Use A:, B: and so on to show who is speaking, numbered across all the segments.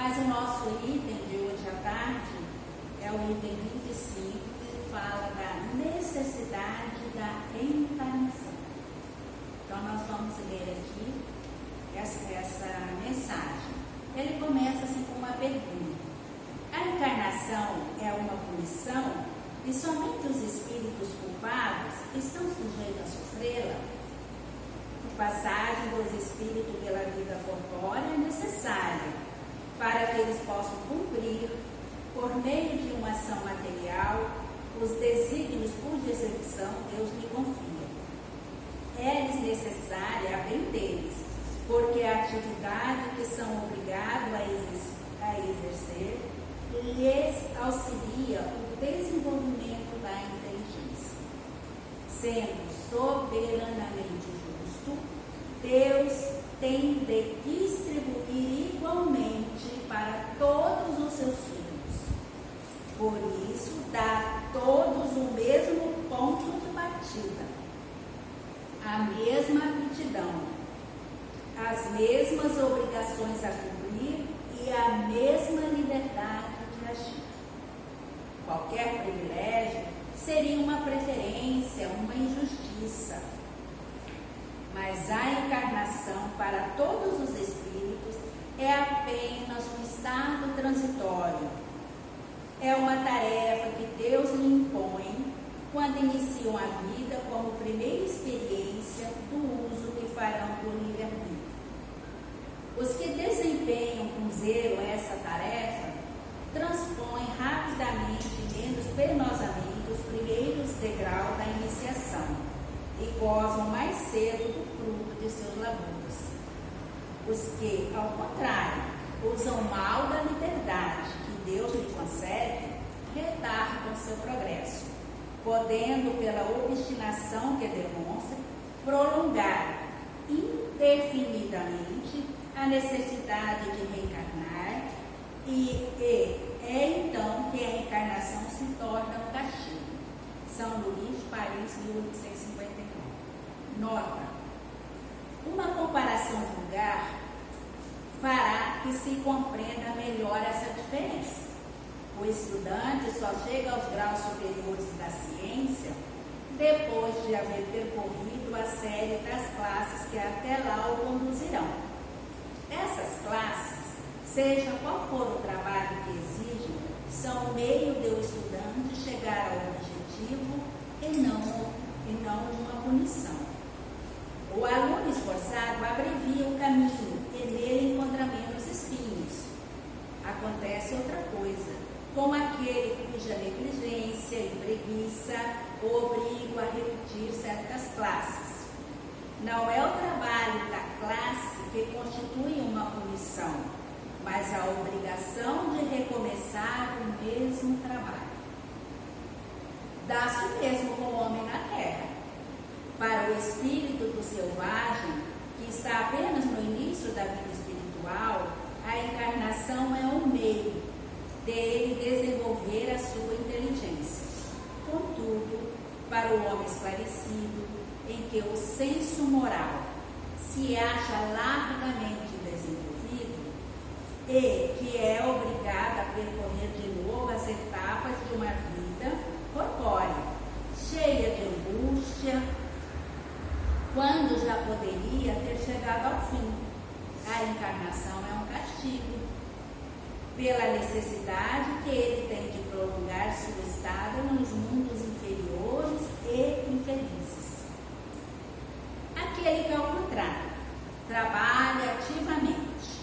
A: Mas o nosso item de hoje à tarde é o item 25, que fala da necessidade da encarnação. Então nós vamos ler aqui essa mensagem. Ele começa assim com uma pergunta. A encarnação é uma punição e somente os espíritos culpados estão sujeitos a sofrê-la? A passagem dos espíritos pela vida corpórea é necessária para que eles possam cumprir, por meio de uma ação material, os desígnios cuja execução Deus lhe confia. É-lhes necessária a bem deles, porque a atividade que são obrigados a exercer lhes auxilia o desenvolvimento da inteligência. Sendo soberanamente justo, Deus tem de distribuir igualmente para todos os seus filhos. Por isso, dá a todos o mesmo ponto de partida, a mesma aptidão, as mesmas obrigações a cumprir e a mesma liberdade de agir. Qualquer privilégio seria uma preferência, uma injustiça. Mas a encarnação para todos os espíritos é apenas um estado transitório. É uma tarefa que Deus lhe impõe quando iniciam a vida como primeira experiência do uso que farão do livre-arbítrio. Os que desempenham com zelo essa tarefa transpõem rapidamente e menos penosamente os primeiros degraus da iniciação e gozam mais cedo do fruto de seus labores. Os que, ao contrário, usam mal da liberdade que Deus lhe concede, retardam seu progresso, podendo, pela obstinação que demonstra, prolongar indefinidamente a necessidade de reencarnar e é então que a encarnação se torna um castigo. São Luís, Paris, 1859. Nota: uma comparação vulgar fará que se compreenda melhor essa diferença. O estudante só chega aos graus superiores da ciência depois de haver percorrido a série das classes que até lá o conduzirão. Essas classes, seja qual for o trabalho que exigem, são o meio de o estudante chegar ao objetivo e não uma punição. O aluno esforçado abrevia o caminho e nele encontra menos espinhos. Acontece outra coisa, com aquele cuja negligência e preguiça o obrigam a repetir certas classes. Não é o trabalho da classe que constitui uma punição, mas a obrigação de recomeçar o mesmo trabalho. Dá-se o mesmo com o homem na terra. Para o espírito do selvagem, que está apenas no início da vida espiritual, a encarnação é um meio dele desenvolver a sua inteligência. Contudo, para o homem esclarecido, em que o senso moral se acha largamente desenvolvido e que é obrigado a percorrer de novo as etapas de uma vida corpórea, cheia de angústia, quando já poderia ter chegado ao fim. A encarnação é um castigo, pela necessidade que ele tem de prolongar seu estado nos mundos inferiores e infelizes. Aquele que, ao contrário, trabalha ativamente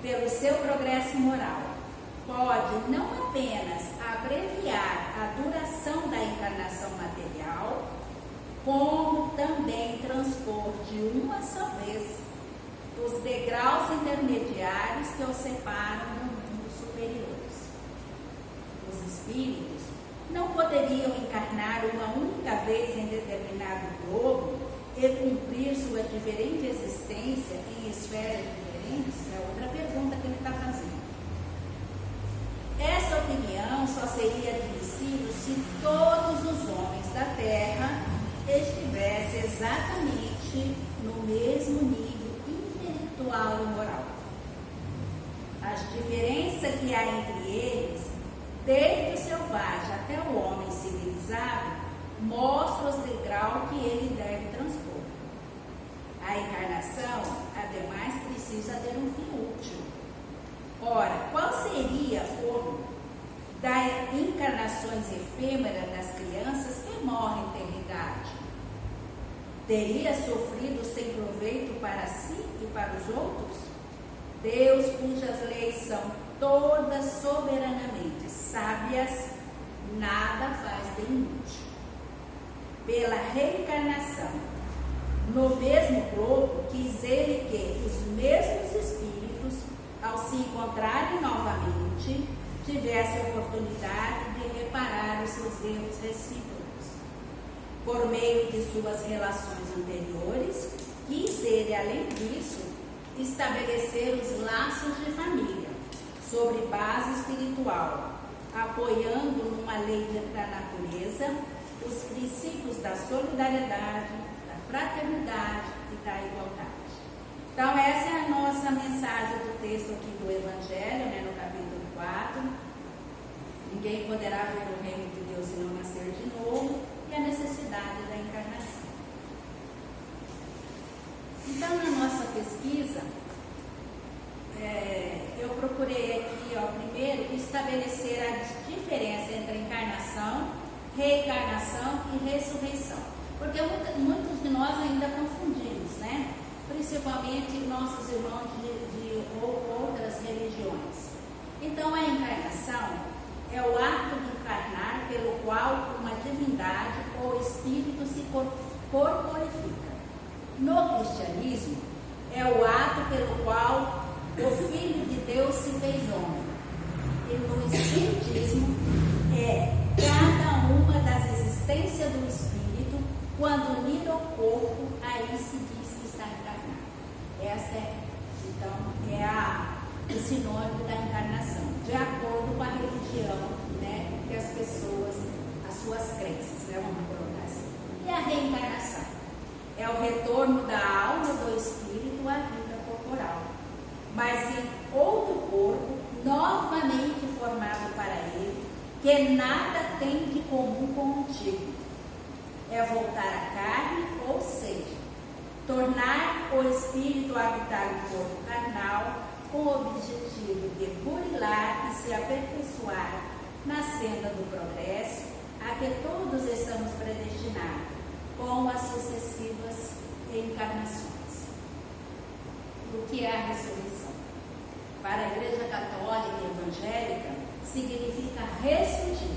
A: pelo seu progresso moral, pode não apenas abreviar a duração da encarnação material, como também transpor de uma só vez os degraus intermediários que o separam do mundo superiores. Os espíritos não poderiam encarnar uma única vez em determinado globo e cumprir sua diferente existência em esferas diferentes? É outra pergunta que ele está fazendo. Essa opinião só seria admissível se todos os homens da Terra estivessem exatamente no mesmo nível intelectual e moral. As ter um fim útil. Ora, qual seria o das encarnações efêmeras das crianças que morrem em eternidade? Teria sofrido sem proveito para si e para os outros? Deus, cujas leis são todas soberanamente sábias, nada faz de inútil. Pela reencarnação, no mesmo globo, quis ele que os mesmos espíritos, ao se encontrarem novamente, tivessem a oportunidade de reparar os seus erros recíprocos. Por meio de suas relações anteriores, quis ele, além disso, estabelecer os laços de família, sobre base espiritual, apoiando numa lei da natureza os princípios da solidariedade, da fraternidade e da igualdade. Então, essa é a nossa mensagem do texto aqui do Evangelho, né, no capítulo 4. Ninguém poderá ver o reino de Deus se não nascer de novo, e a necessidade da encarnação. Então, na nossa pesquisa, eu procurei aqui, primeiro, estabelecer a diferença entre encarnação, reencarnação e ressurreição. Porque muitos de nós ainda confundimos, né? Principalmente nossos irmãos de outras religiões. Então, a encarnação é o ato de encarnar pelo qual uma divindade ou espírito se corporifica. No cristianismo, é o ato pelo qual o Filho de Deus se fez homem. E no espiritismo, é cada uma das existências do espírito, quando unida ao corpo, aí se diz que está encarnado. Essa é, então, o sinônimo da encarnação, de acordo com a religião, né, que as pessoas, as suas crenças, né, vamos colocar assim. E a reencarnação é o retorno da alma do espírito à vida corporal, mas em outro corpo, novamente formado para ele, que nada tem de comum com o antigo. É voltar à carne, ou seja, tornar o espírito a habitar o corpo carnal, com o objetivo de burilar e se aperfeiçoar na senda do progresso a que todos estamos predestinados, com as sucessivas encarnações. O que é a ressurreição? Para a Igreja Católica e Evangélica, significa ressurgir,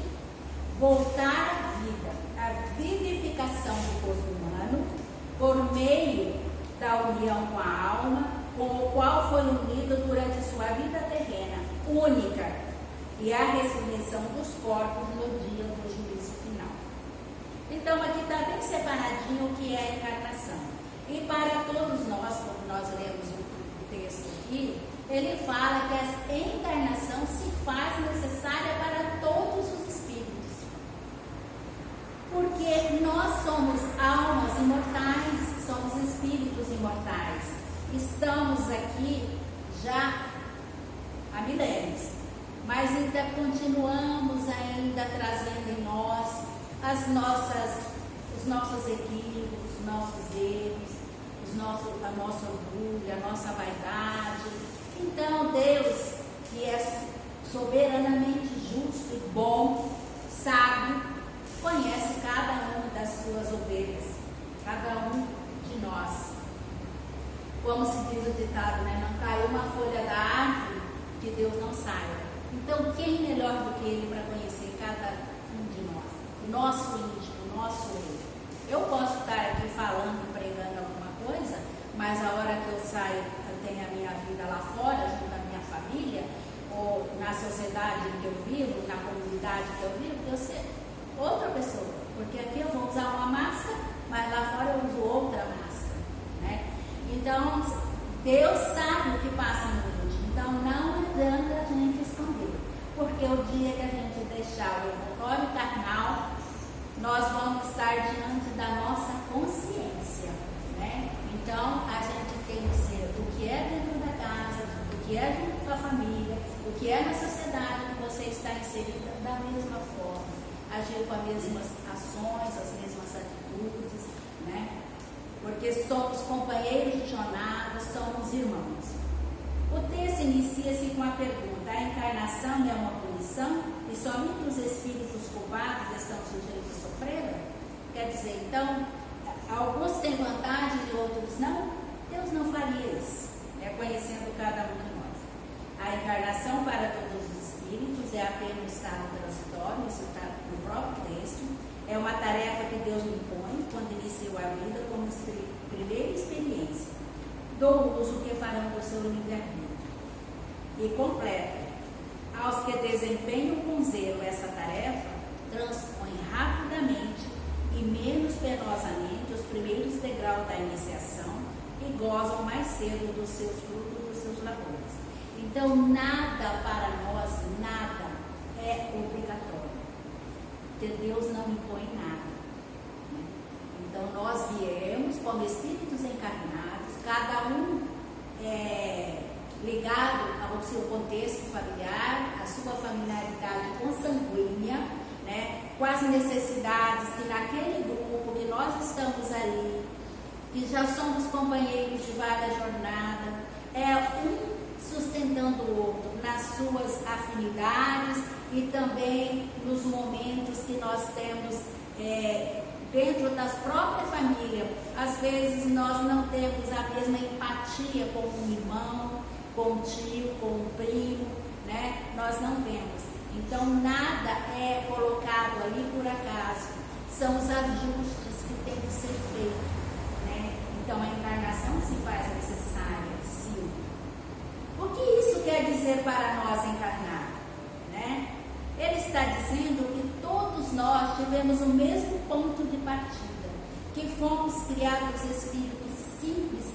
A: voltar à vida, a vivificação do corpo humano, por meio da união com a alma, com o qual foi unido durante sua vida terrena, única, e a ressurreição dos corpos no dia do juízo final. Então, aqui está bem separadinho o que é a encarnação. E para todos nós, quando nós lemos o texto aqui, ele fala que a encarnação se faz necessária para todos os espíritos. Porque nós somos almas imortais, somos espíritos imortais. Estamos aqui já há milênios, mas ainda continuamos ainda trazendo em nós os nossos equívocos, os nossos erros, a nosso orgulho, a nossa vaidade. Então Deus, que é soberanamente justo e bom, sábio, conhece cada uma das suas ovelhas, cada um de nós. Como se diz o ditado, né? Não caiu uma folha da árvore que Deus não saiba. Então, quem melhor do que Ele para conhecer cada um de nós? O nosso íntimo, o nosso eu. Eu posso estar aqui falando, pregando alguma coisa, mas a hora que eu saio, eu tenho a minha vida lá fora, junto à minha família, ou na sociedade em que eu vivo, na comunidade que eu vivo, eu ser outra pessoa. Porque aqui eu vou usar uma máscara, mas lá fora eu uso outra máscara, né? Então, Deus sabe o que passa no mundo. Então, não adianta a gente esconder. Porque o dia que a gente deixar o envoltório carnal, nós vamos estar diante da nossa consciência, né? Então, a gente tem que ser o que é dentro da casa, o que é junto com a família, o que é na sociedade que você está inserida, da mesma forma. Agir com as mesmas ações, as mesmas atitudes, né? Porque somos companheiros de jornada, somos irmãos. O texto inicia-se com a pergunta: a encarnação é uma punição e somente os espíritos culpados estão sujeitos a sofrer? Quer dizer, então, alguns têm vantagem e outros não? Deus não faria isso, conhecendo cada um de nós. A encarnação para todos os espíritos é apenas um estado transitório, isso está no próprio texto. É uma tarefa que Deus me impõe quando iniciou a vida como primeira experiência. Dou o uso que farão do seu livre-arbítrio. E completa: aos que desempenham com zelo essa tarefa, transpõem rapidamente e menos penosamente os primeiros degraus da iniciação e gozam mais cedo dos seus frutos, dos seus labores. Então, nada para nós, nada é obrigatório, porque Deus não impõe nada, né? Então, nós viemos como espíritos encarnados, cada um ligado ao seu contexto familiar, à sua familiaridade consanguínea, né? Com as necessidades que naquele grupo que nós estamos ali, que já somos companheiros de vaga jornada, um sustentando o outro nas suas afinidades e também nos momentos que nós temos dentro das próprias famílias. Às vezes nós não temos a mesma empatia com um irmão, com um tio, com um primo, né? Nós não temos. Então nada é colocado ali por acaso, são os ajustes que têm que ser feitos, né? Então a encarnação se faz necessária, sim. O que isso quer dizer para nós encarnar, né? Ele está dizendo que todos nós tivemos o mesmo ponto de partida, que fomos criados espíritos simples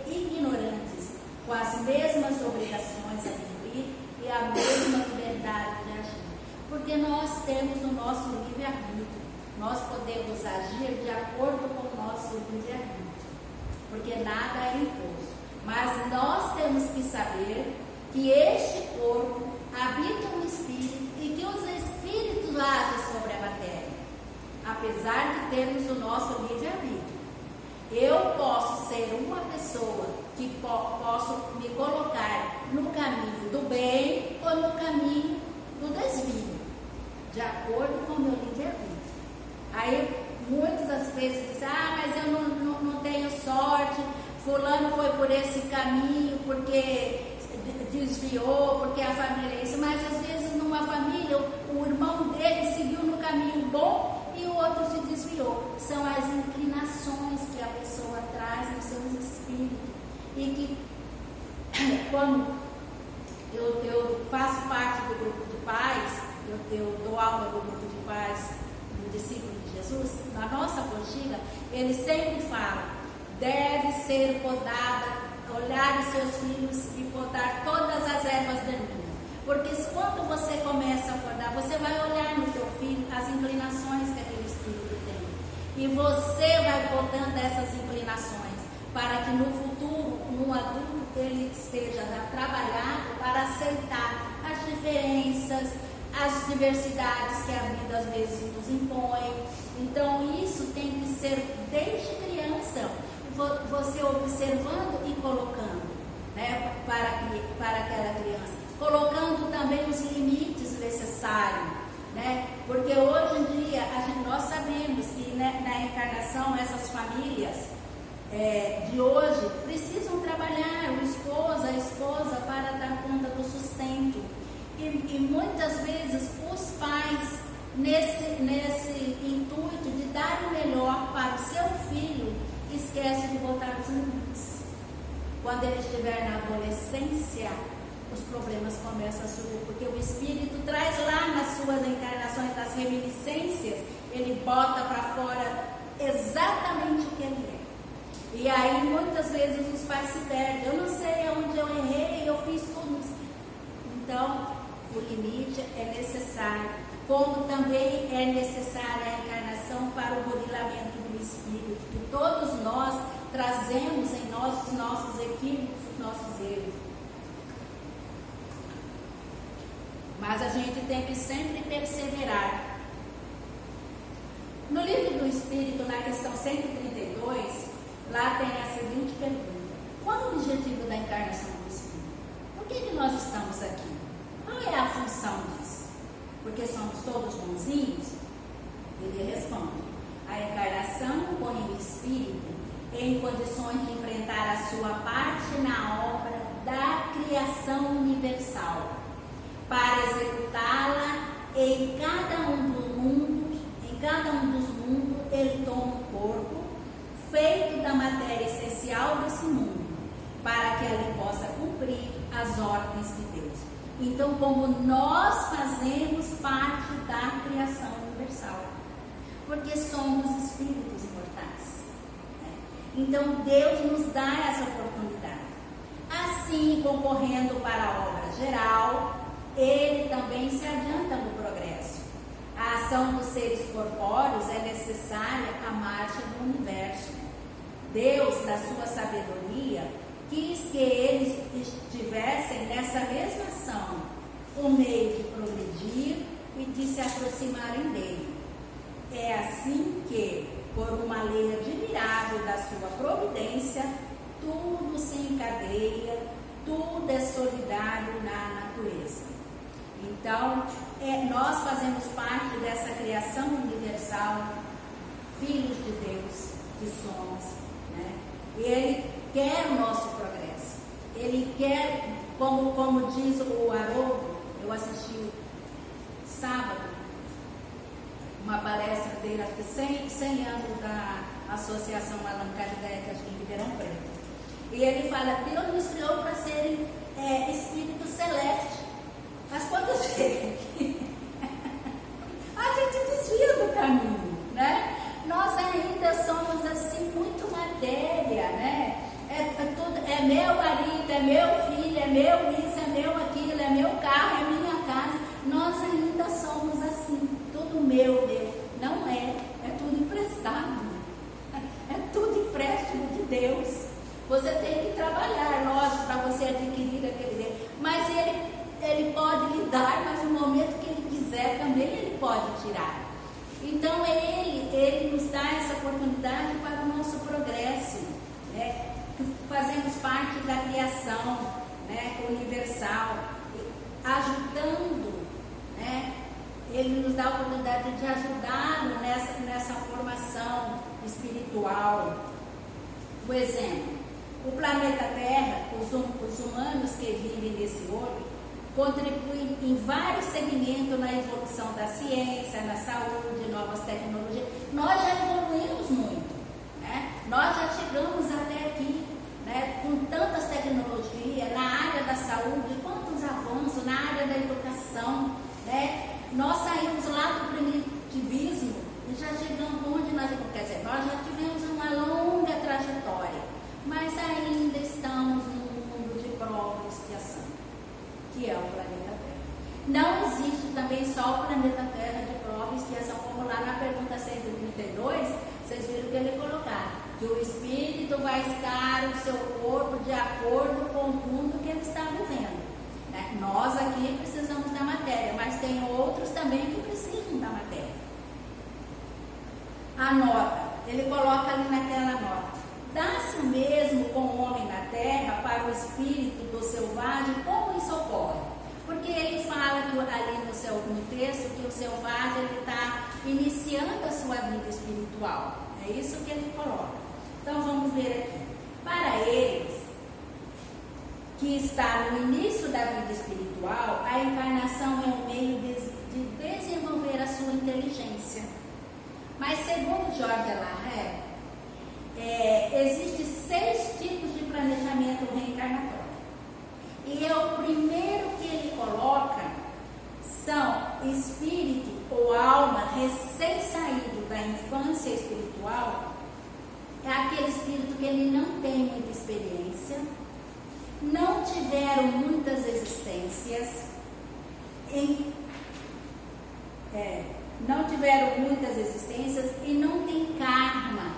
A: e ignorantes, com as mesmas obrigações a cumprir e a mesma liberdade de agir. Porque nós temos o nosso livre-arbítrio, nós podemos agir de acordo com o nosso livre-arbítrio, porque nada é imposto. Mas nós temos que saber que este corpo habita um espírito e que os espíritos agem sobre a matéria, apesar de termos o nosso livre-arbítrio. Eu posso ser uma pessoa que posso me colocar no caminho do bem ou no caminho do desvio, de acordo com o meu livre-arbítrio. Aí muitas das vezes dizem: mas eu não tenho sorte, fulano foi por esse caminho porque desviou, porque a família é isso. Mas às vezes numa família o irmão dele seguiu no caminho bom e o outro se desviou. São as inclinações que a pessoa traz nos seus espíritos. E que quando eu faço parte do grupo de pais, eu dou aula no grupo de pais do discípulo de Jesus, na nossa apostila, ele sempre fala: deve ser podada, olhar os seus filhos e podar todas as ervas daninhas. Porque quando você começa a podar, você vai olhar no seu filho as inclinações que aquele espírito tem. E você vai podando essas inclinações, para que no futuro, um adulto, ele esteja trabalhado para aceitar as diferenças, as diversidades que a vida às vezes nos impõe. Então isso tem que ser desde criança, você observando e colocando, né, para aquela criança, colocando também os limites necessários, né, porque hoje em dia nós sabemos que, né, na encarnação essas famílias de hoje precisam trabalhar, o esposo, a esposa, para dar conta do sustento. E muitas vezes os pais, nesse intuito de dar o melhor para o seu filho, esquecem de botar os limites. Quando ele estiver na adolescência, os problemas começam a surgir, porque o espírito traz lá nas suas encarnações, das reminiscências, ele bota para fora exatamente o que ele é. E aí muitas vezes os pais se perdem: eu não sei onde eu errei, eu fiz tudo isso. Então o limite é necessário, como também é necessária a encarnação para o burilamento do espírito, que todos nós trazemos em nossos equívocos, nossos erros. Mas a gente tem que sempre perseverar. No livro do Espírito, na questão 132, lá tem a seguinte pergunta: qual o objetivo da encarnação do Espírito? somos todos bonzinhos? Ele responde: a encarnação põe o espírito em condições de enfrentar a sua parte na obra da criação universal, para executá-la em cada um dos mundos. Em cada um dos mundos ele toma um corpo feito da matéria essencial desse mundo, para que ele possa cumprir as ordens de Deus. Então, como nós fazemos parte da criação universal, porque somos espíritos imortais, né? Então Deus nos dá essa oportunidade. Assim, concorrendo para a obra geral, ele também se adianta no progresso. A ação dos seres corpóreos é necessária à marcha do universo. Deus, da sua sabedoria, quis que eles estivessem nessa mesma ação, o meio de progredir e de se aproximarem dele. É assim que, por uma lei admirável da sua providência, tudo se encadeia, tudo é solidário na natureza. Então, nós fazemos parte dessa criação universal, filhos de Deus que somos, né? Ele quer o nosso progresso. Ele quer, como diz o Haroldo, eu assisti sábado uma palestra dele, acho que 100 anos da Associação Allan Kardec, acho que em Ribeirão Preto. E ele fala: Deus nos criou para serem espíritos celestes. Mas quando chega aqui, a gente desvia do caminho, né? Nós ainda somos assim, muito matéria, né? É meu marido, é meu filho, é meu isso, é meu aquilo, é meu carro, é minha casa. Nós ainda somos assim, tudo meu. Não é tudo emprestado. É tudo empréstimo de Deus. Você tem que trabalhar, lógico, para você adquirir aquele bem. Mas ele pode lhe dar, mas no momento que ele quiser também ele pode tirar. Então ele nos dá essa oportunidade para o nosso progresso, né? Fazemos parte da criação, né, universal, ajudando, né? Ele nos dá a oportunidade de ajudá-lo nessa formação espiritual. Por exemplo, o planeta Terra, os humanos que vivem nesse orbe, contribuem em vários segmentos na evolução da ciência, na saúde, novas tecnologias. Nós já evoluímos muito, né? Nós já chegamos até aqui, né? Com tantas tecnologias na área da saúde, quantos avanços na área da educação, né? Nós saímos lá do primitivismo e já chegamos onde nós já tivemos uma longa trajetória, mas ainda estamos num mundo de prova e expiação, que é o planeta Terra. Não existe também só o planeta Terra de prova e expiação, como lá na pergunta 132, vocês viram que ele colocar, que o espírito vai estar no seu corpo de acordo com o mundo que ele está vivendo, né? Nós aqui precisamos da matéria, mas tem outros também que precisam da matéria. A nota, ele coloca ali naquela nota: dá-se o mesmo com o homem na terra para o espírito do selvagem, como isso ocorre? Porque ele fala que ali no texto que o selvagem está iniciando a sua vida espiritual. É isso que ele coloca. Então vamos ver aqui. Para eles, que está no início da vida espiritual, a encarnação é um meio de desenvolver a sua inteligência. Mas segundo Jorge Larré, existem 6 tipos de planejamento reencarnatório. E o primeiro que ele coloca são espírito ou alma recém-saído da infância espiritual. É aquele espírito que ele não tem muita experiência, não tiveram muitas existências, e não tem karma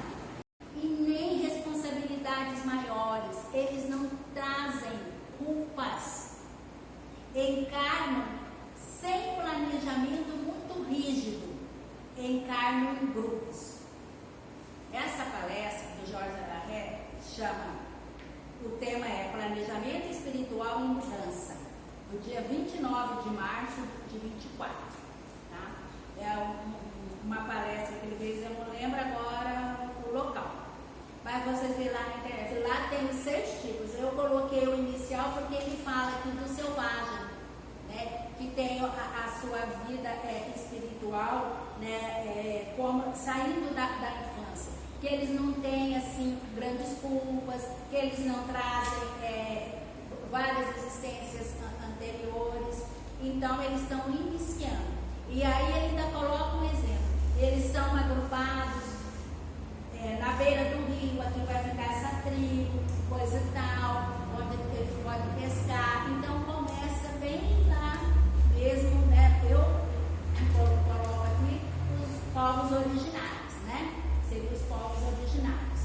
A: e nem responsabilidades maiores. Eles não trazem culpas, encarnam sem planejamento muito rígido, encarnam em grupos. Essa palestra do Jorge Larré o tema é Planejamento Espiritual em Mudança, do dia 29 de março de 24. uma palestra que ele fez, eu não lembro agora o local. Mas vocês veem lá na internet, lá tem os 6 tipos. Eu coloquei o inicial porque ele fala aqui do selvagem, né? Que tem a sua vida espiritual, né? Como, saindo da infância. Que eles não têm assim grandes culpas, que eles não trazem várias existências anteriores. Então eles estão iniciando. E aí ele ainda coloca um exemplo. Eles são agrupados na beira do rio, aqui vai ficar essa tribo, coisa e tal, onde eles podem pescar. Então começa bem lá mesmo, né? Eu coloco aqui os povos originários, né? Seriam os povos originários.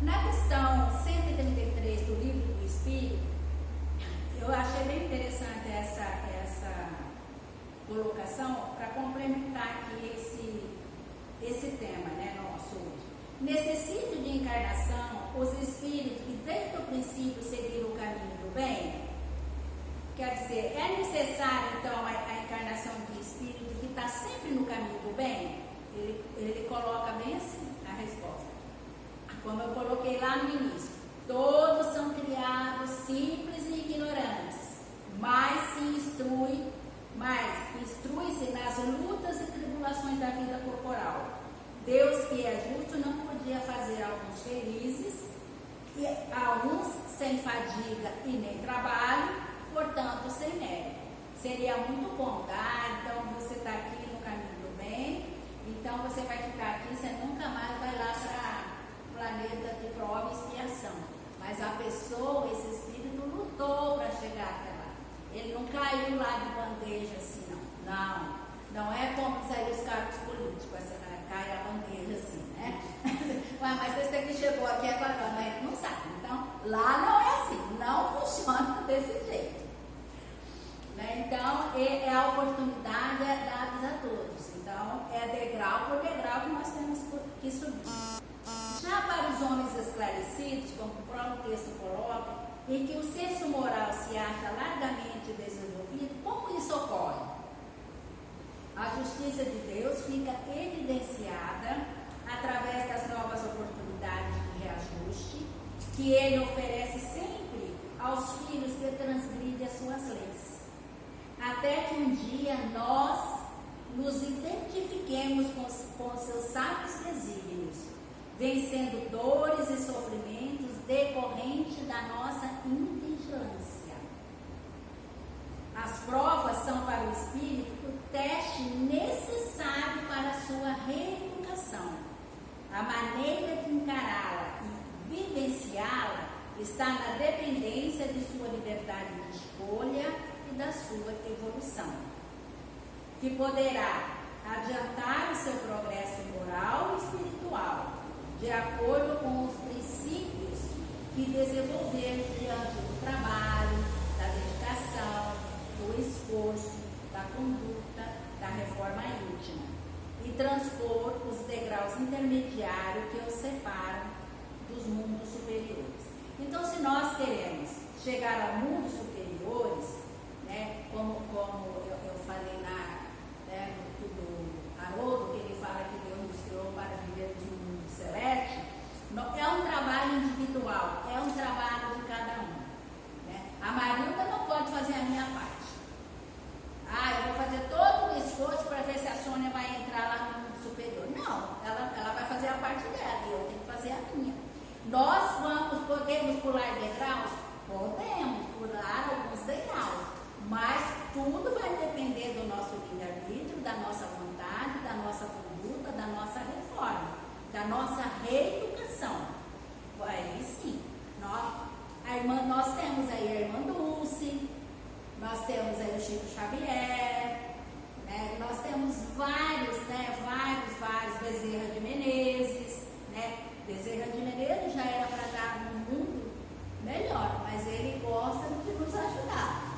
A: Na questão 133 do Livro do Espírito, eu achei bem interessante essa colocação para complementar aqui esse tema, né, nosso hoje. Nesse ciclo de encarnação, os espíritos que desde o princípio seguiram o caminho do bem, quer dizer, é necessário então a encarnação de espírito que está sempre no caminho do bem? Ele coloca bem assim a resposta. Como eu coloquei lá no início, todos são criados simples e ignorantes, mas instrui-se nas lutas e tribulações da vida corporal. Deus, que é justo, não podia fazer alguns felizes, e alguns sem fadiga e nem trabalho, portanto sem mérito. Seria muito bom, tá? Então você está aqui no caminho do bem, então você vai ficar aqui, você nunca mais vai lá para o planeta de prova e expiação. Mas a pessoa, esse espírito, lutou para chegar até lá. Ele não caiu lá de bandeja assim, não. Não é como sair os cargos políticos, cai a bandeja assim, né? Mas esse aqui chegou aqui agora, mas não sabe. Então, lá não é assim, não funciona desse jeito. Né? Então, é a oportunidade dada a todos. Então, é degrau por degrau que nós temos que subir. Já para os homens esclarecidos, como o próprio texto coloca, em que o senso moral se acha largamente desenvolvido, como isso ocorre? A justiça de Deus fica evidenciada através das novas oportunidades de reajuste que Ele oferece sempre aos filhos que transgridem as suas leis. Até que um dia nós nos identifiquemos com seus sábios desígnios, vencendo dores e sofrimentos decorrentes da nossa invigilância. As provas são para o espírito o teste necessário para a sua reeducação. A maneira de encará-la e vivenciá-la está na dependência de sua liberdade de escolha e da sua evolução, que poderá adiantar o seu progresso moral e espiritual, de acordo com os princípios que desenvolver diante do trabalho, da dedicação, do esforço, da conduta, da reforma íntima, e transpor os degraus intermediários que os separam dos mundos superiores. Então, se nós queremos chegar a mundos superiores, né, como eu falei do Haroldo, que ele fala que Deus nos criou para viver de um mundo celeste, é um trabalho individual, é um trabalho de cada um. Né? A Marilda não pode fazer a minha parte. Eu vou fazer todo o esforço para ver se a Sônia vai entrar lá no mundo superior. Não, ela vai fazer a parte dela e eu tenho que fazer a minha. Nós podemos pular degraus? Podemos pular alguns degraus, mas tudo vai depender do nosso livre-arbítrio, da nossa vontade, da nossa conduta, da nossa reforma, da nossa reeducação. Aí sim, nós temos aí a irmã Dulce, nós temos aí o Chico Xavier, né? Nós temos vários, Bezerra de Menezes, né? Bezerra de Menezes já era para dar um mundo melhor, mas ele gosta de nos ajudar.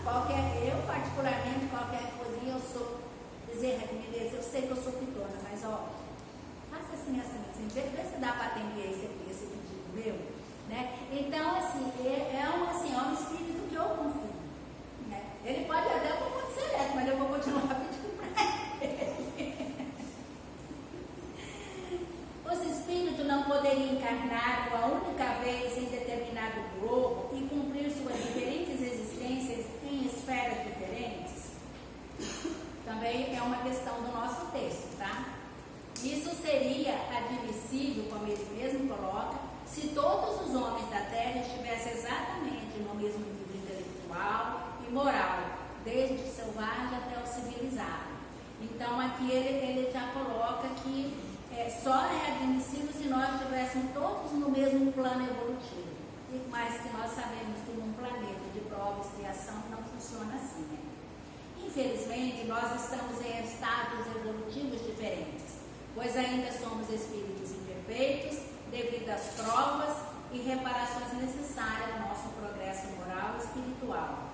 A: Eu particularmente, qualquer coisinha, eu sou Bezerra de Menezes, eu sei que eu sou pitona, mas faça assim, vê se dá para atender esse pedido meu, né? Então, assim, é um espírito que eu confio. Ele pode até para o mundo seleto, mas eu vou continuar pedindo para ele. mesmo nível intelectual e moral, desde o selvagem até o civilizado. Então aqui ele já coloca que só é admissível se nós estivéssemos todos no mesmo plano evolutivo. Mas que nós sabemos que num planeta de prova e expiação não funciona assim, né? Infelizmente, nós estamos em estados evolutivos diferentes, pois ainda somos espíritos imperfeitos devido às provas e reparações necessárias ao nosso progresso moral e espiritual.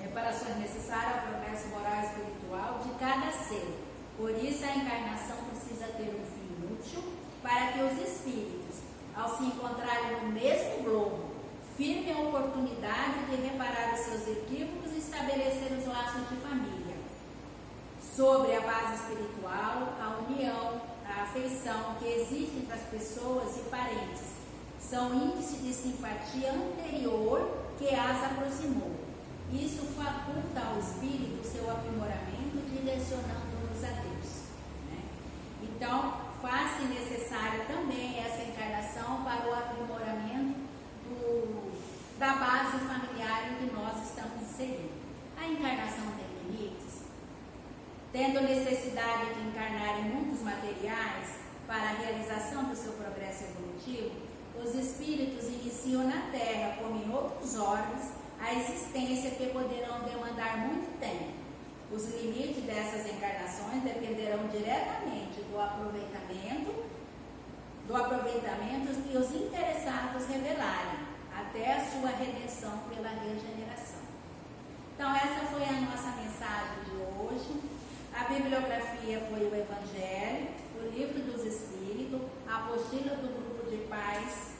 A: Reparações necessárias ao progresso moral e espiritual de cada ser. Por isso, a encarnação precisa ter um fim útil para que os espíritos, ao se encontrarem no mesmo globo, firmem a oportunidade de reparar os seus equívocos e estabelecer os laços de família. Sobre a base espiritual, a união, a afeição que existe entre as pessoas e parentes são índice de simpatia anterior que as aproximou. Isso faculta ao espírito seu aprimoramento, direcionando-nos a Deus, né? Então, faz-se necessária também essa encarnação para o aprimoramento da base familiar em que nós estamos inseridos. A encarnação tem limites? Tendo necessidade de encarnar em mundos materiais para a realização do seu progresso evolutivo, os espíritos iniciam na Terra, como em outros orbes, a existência que poderão demandar muito tempo. Os limites dessas encarnações dependerão diretamente do aproveitamento que os interessados revelarem, até a sua redenção pela regeneração. Então, essa foi a nossa mensagem de hoje. A bibliografia foi o Evangelho, o Livro dos Espíritos, a apostila do Grupo de Paz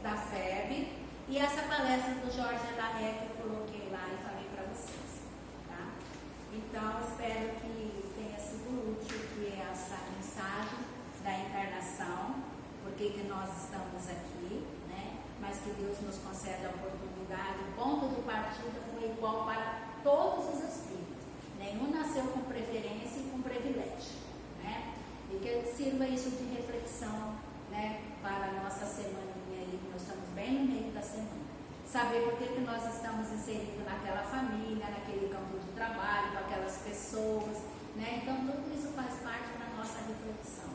A: da FEB e essa palestra do Jorge Larré que eu coloquei lá e falei para vocês. Tá? Então, espero que tenha sido útil que essa mensagem da encarnação, porque que nós estamos aqui, né? Mas que Deus nos concede a oportunidade. O ponto de partida foi igual para todos os espíritos. Nenhum nasceu com preferência e com privilégio, né? E que sirva isso de reflexão, né, para a nossa semaninha aí, que nós estamos bem no meio da semana. Saber por que nós estamos inseridos naquela família, naquele campo de trabalho, com aquelas pessoas, né? Então, tudo isso faz parte da nossa reflexão.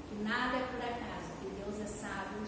A: Que nada é por acaso, que Deus é sábio